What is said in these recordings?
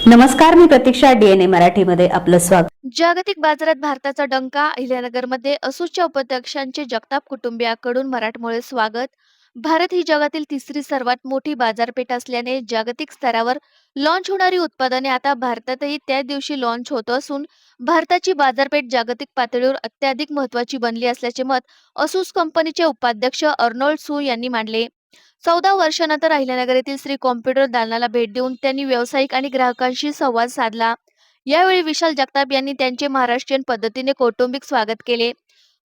नमस्कार, मी प्रतीक्षा. DNA मराठीमध्ये आपलं स्वागत. जागतिक बाजारात भारताचा डंका. अहिल्यानगरमध्ये असूसच्या उपाध्यक्षांचे जगताप कुटुंबियाकडून मराठमोळे स्वागत. भारत ही जगातील तिसरी सर्वात मोठी बाजारपेठ असल्याने जागतिक स्तरावर लॉन्च होणारी उत्पादने आता भारतातही त्याच दिवशी लॉन्च होत असून भारताची बाजारपेठ जागतिक पातळीवर अत्याधिक महत्त्वाची बनली असल्याचे मत असूस कंपनीचे उपाध्यक्ष अर्नोल्ड सू यांनी मांडले. 14 वर्षानंतर अहिल्यानगर येथील श्री कॉम्प्युटर दालनाला भेट देऊन त्यांनी व्यावसायिक आणि ग्राहकांशी संवाद साधला. यावेळी विशाल जगताप यांनी त्यांचे महाराष्ट्रीयन पद्धतीने कौटुंबिक स्वागत केले.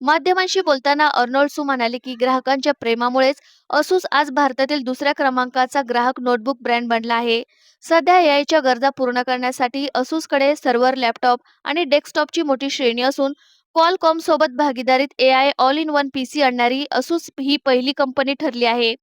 माध्यमांशी बोलताना अर्नोल्ड सू म्हणाले की ग्राहकांच्या प्रेमामुळेच असूस आज भारतातील दुसऱ्या क्रमांकाचा ग्राहक नोटबुक ब्रँड बनला आहे. सध्या एआयच्या गरजा पूर्ण करण्यासाठी असूसकडे सर्व्हर, लॅपटॉप आणि डेस्कटॉपची मोठी श्रेणी असून क्वालकॉम सोबत भागीदारीत AI all in one PC आणणारी असूस ही पहिली कंपनी ठरली आहे.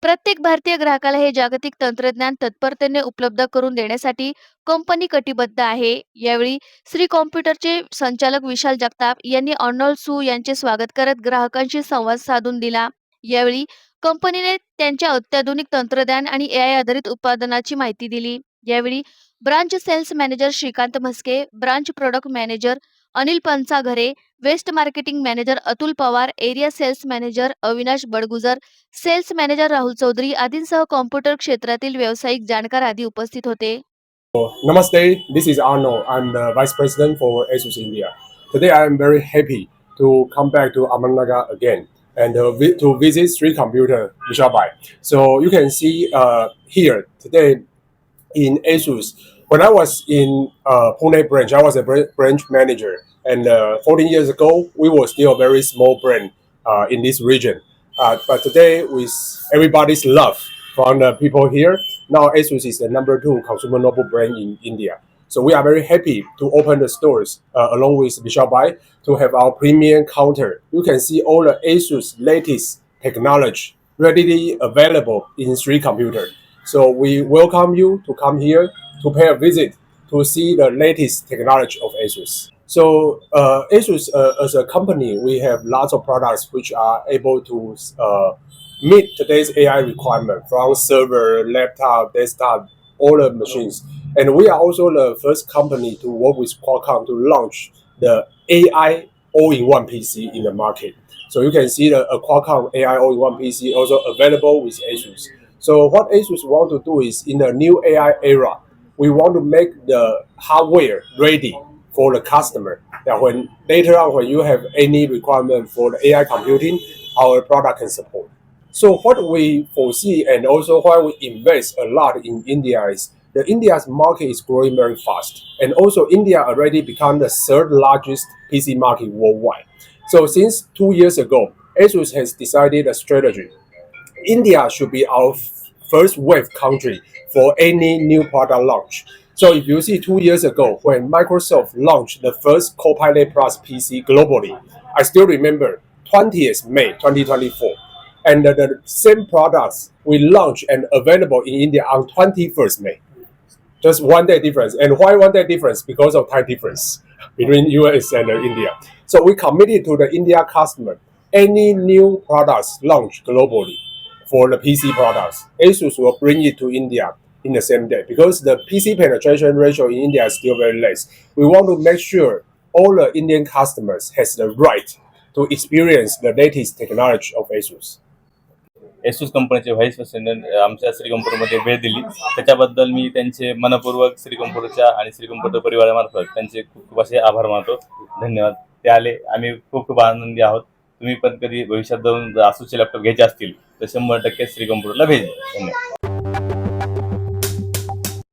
प्रत्येक भारतीय ग्राहकाला हे जागतिक तंत्रज्ञान तत्परतेने उपलब्ध करून देण्यासाठी कंपनी कटिबद्ध आहे. यावेळी श्री कॉम्प्युटरचे संचालक विशाल जगताप यांनी अर्नोल्ड सू यांचे स्वागत करत ग्राहकांशी संवाद साधून दिला. यावेळी कंपनीने त्यांच्या अत्याधुनिक तंत्रज्ञान आणि एआय आधारित उत्पादनाची माहिती दिली. यावेळी branch sales manager Shrikant Mhaske, branch product manager Anil Panchaghare, west marketing manager Atul Pawar, area sales manager Avinash Badgujar, sales manager Rahul Chaudhari आदींसह कॉम्प्युटर क्षेत्रातील व्यावसायिक जाणकार आदी उपस्थित होते. Namaste, this is Arnold. I'm the Vice President for ASUS India. Today I am very happy to come back to Ahmednagar again and to visit Sri Computer Vishalbai. So you can see here today in ASUS. When I was in Pune branch, I was a branch manager, and 14 years ago we were still a very small brand in this region. But today, with everybody's love from the people here, now ASUS is the #2 consumer notebook brand in India. So we are very happy to open the stores along with Vishalbai to have our premium counter. You can see all the ASUS latest technology readily available in Sri Computer. So we welcome you to come here to pay a visit to see the latest technology of ASUS. So ASUS as a company, we have lots of products which are able to meet today's AI requirement from server, laptop, desktop, all the machines. And we are also the first company to work with Qualcomm to launch the AI all-in-one PC in the market. So you can see the Qualcomm AI all-in-one PC also available with ASUS. So what ASUS want to do is in the new AI era, we want to make the hardware ready for the customer. That when later on when you have any requirement for the AI computing, our product can support. So what we foresee and also why we invest a lot in India is the India's market is growing very fast, and also India already become the third largest PC market worldwide. So since 2 years ago, ASUS has decided a strategy. India should be our first wave country for any new product launch. So if you see 2 years ago when Microsoft launched the first Copilot Plus PC globally, I still remember 20th May 2024. And the same products we launched and available in India on 21st May. Just 1 day difference. And why 1 day difference? Because of time difference between US and India. So we committed to the India customer. Any new products launched globally for the PC products, ASUS will bring it to India in the same day because the PC penetration ratio in India is still very less. We want to make sure all the Indian customers has the right to experience the latest technology of ASUS. Asus कंपनीचे vice president आमच्या श्री कॉम्प्युटरमध्ये भेट दिली. त्याच्याबद्दल मी त्यांचे मनपूर्वक श्री कॉम्प्युटरच्या आणि Shri computer परिवारामार्फत त्यांचे खूप खूप असे आभार मानतो. धन्यवाद. ते आले, आम्ही खूप खूप आनंदी आहोत. तुम्ही पण कधी भविष्यात जाऊन आसूसचे लॅपटॉप घ्यायचे असतील तर 100% श्री कॉम्प्युटरला भेट द्या. धन्यवाद.